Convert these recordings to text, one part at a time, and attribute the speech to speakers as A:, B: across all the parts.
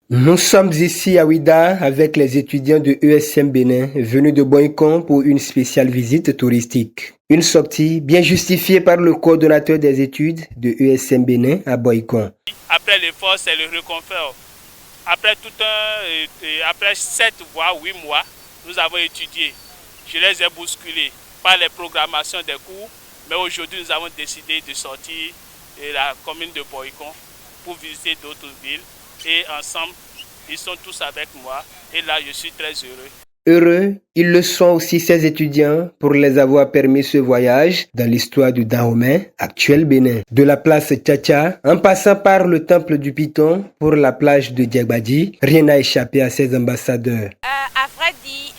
A: Nous sommes ici à Ouida avec les étudiants de ESM Bénin venus de Boikon pour une spéciale visite touristique. Une sortie bien justifiée par le coordonnateur des études de ESM Bénin à Boikon.
B: Après l'effort, c'est le réconfort. Après 7 voire 8 mois, nous avons étudié. Je les ai bousculés par les programmations des cours, mais aujourd'hui nous avons décidé de sortir de la commune de Boikon pour visiter d'autres villes et ensemble, ils sont tous avec moi et là je suis très heureux.
A: Heureux, ils le sont aussi ces étudiants pour les avoir permis ce voyage dans l'histoire du Dahomey, actuel Bénin. De la place Tchatcha, en passant par le temple du Python pour la plage de Diagbadi, rien n'a échappé à ces ambassadeurs.
C: À vrai dire,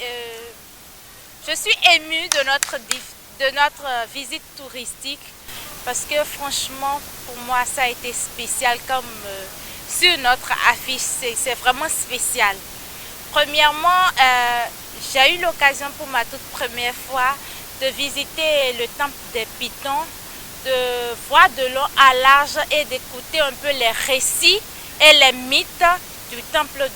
C: je suis émue de notre visite touristique parce que franchement, pour moi, ça a été spécial comme sur notre affiche, c'est vraiment spécial. Premièrement, j'ai eu l'occasion pour ma toute première fois de visiter le temple des Pythons, de voir de long à large et d'écouter un peu les récits et les mythes du temple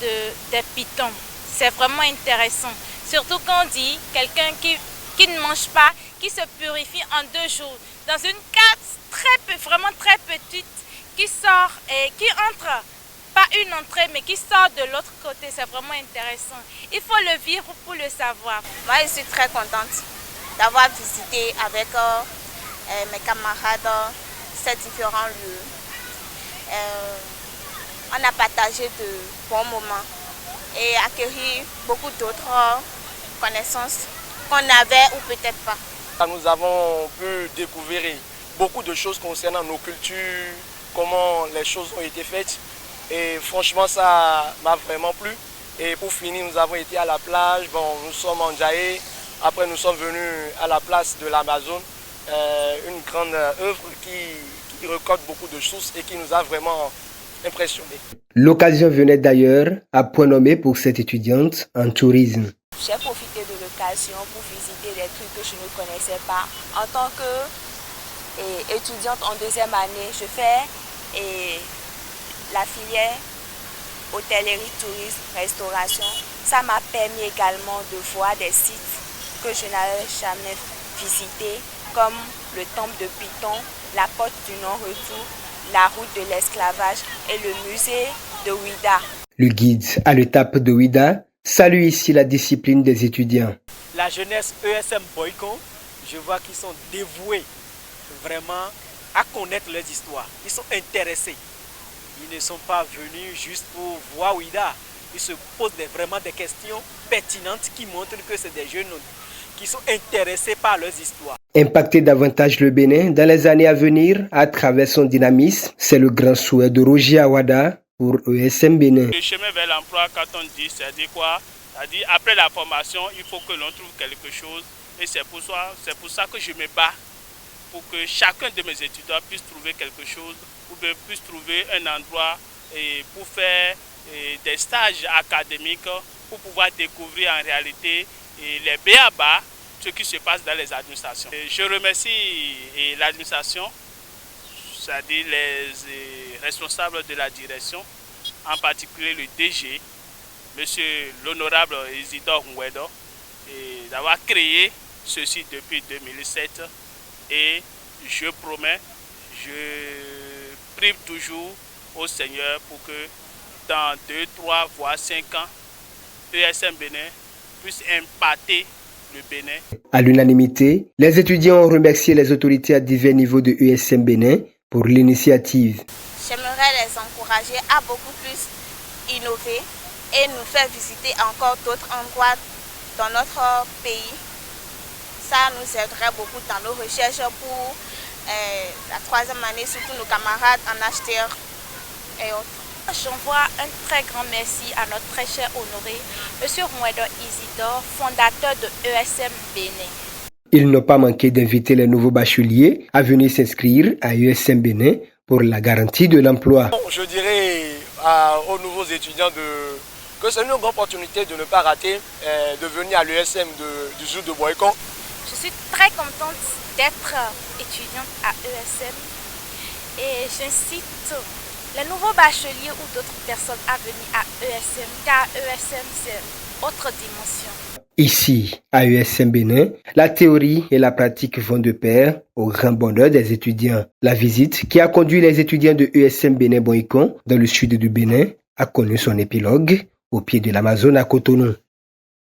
C: des Pythons. C'est vraiment intéressant. Surtout quand on dit quelqu'un qui ne mange pas, qui se purifie en 2 jours, dans une carte vraiment très petite, qui sort et qui entre, pas une entrée, mais qui sort de l'autre côté. C'est vraiment intéressant. Il faut le vivre pour le savoir.
D: Moi, je suis très contente d'avoir visité avec mes camarades ces différents lieux. On a partagé de bons moments et acquis beaucoup d'autres connaissances qu'on avait ou peut-être pas.
E: Nous avons pu découvrir beaucoup de choses concernant nos cultures, comment les choses ont été faites. Et franchement, ça m'a vraiment plu. Et pour finir, nous avons été à la plage. Bon, nous sommes en Djaé. Après, nous sommes venus à la place de l'Amazon. Une grande œuvre qui recorde beaucoup de choses et qui nous a vraiment impressionnés.
A: L'occasion venait d'ailleurs à point nommé pour cette étudiante en tourisme.
D: J'ai profité de l'occasion pour visiter des trucs que je ne connaissais pas. En tant qu'étudiante en 2e année, je fais la filière hôtellerie, tourisme, restauration. Ça m'a permis également de voir des sites que je n'avais jamais visités, comme le temple de Python, la porte du non-retour, la route de l'esclavage et le musée de Ouida.
A: Le guide à l'étape de Ouida salue ici la discipline des étudiants.
F: La jeunesse ESM Boikon, je vois qu'ils sont dévoués vraiment à connaître leurs histoires. Ils sont intéressés. Ils ne sont pas venus juste pour voir Ouida. Ils se posent vraiment des questions pertinentes qui montrent que c'est des jeunes qui sont intéressés par leurs histoires.
A: Impacter davantage le Bénin dans les années à venir à travers son dynamisme, c'est le grand souhait de Roger Awada pour ESM Bénin.
B: Le chemin vers l'emploi, quand on dit, c'est-à-dire quoi? C'est-à-dire après la formation, il faut que l'on trouve quelque chose. Et c'est pour ça que je me bats pour que chacun de mes étudiants puisse trouver quelque chose, ou puisse trouver un endroit pour faire des stages académiques, pour pouvoir découvrir en réalité les b.a.-ba, ce qui se passe dans les administrations. Je remercie l'administration, c'est-à-dire les responsables de la direction, en particulier le DG, monsieur l'honorable Isidore Ngwedo, d'avoir créé ceci depuis 2007. Et je promets, je prie toujours au Seigneur pour que dans 2, 3, voire 5 ans, ESM Bénin puisse impacter le Bénin.
A: À l'unanimité, les étudiants ont remercié les autorités à divers niveaux de ESM Bénin pour l'initiative.
D: J'aimerais les encourager à beaucoup plus innover et nous faire visiter encore d'autres endroits dans notre pays. Ça nous aiderait beaucoup dans nos recherches pour la 3e année, surtout nos camarades en HTR et autres.
C: J'envoie un très grand merci à notre très cher honoré, M. Ngwedo Isidore, fondateur de ESM Bénin.
A: Ils n'ont pas manqué d'inviter les nouveaux bacheliers à venir s'inscrire à ESM Bénin pour la garantie de l'emploi.
E: Je dirais aux nouveaux étudiants que c'est une grande opportunité de ne pas rater, de venir à l'ESM du jour de Boikon.
C: Je suis très contente d'être étudiante à ESM et j'incite les nouveaux bacheliers ou d'autres personnes à venir à ESM, car ESM c'est une autre dimension.
A: Ici, à ESM Bénin, la théorie et la pratique vont de pair au grand bonheur des étudiants. La visite qui a conduit les étudiants de ESM Bénin Boikon dans le sud du Bénin a connu son épilogue au pied de l'Amazone à Cotonou.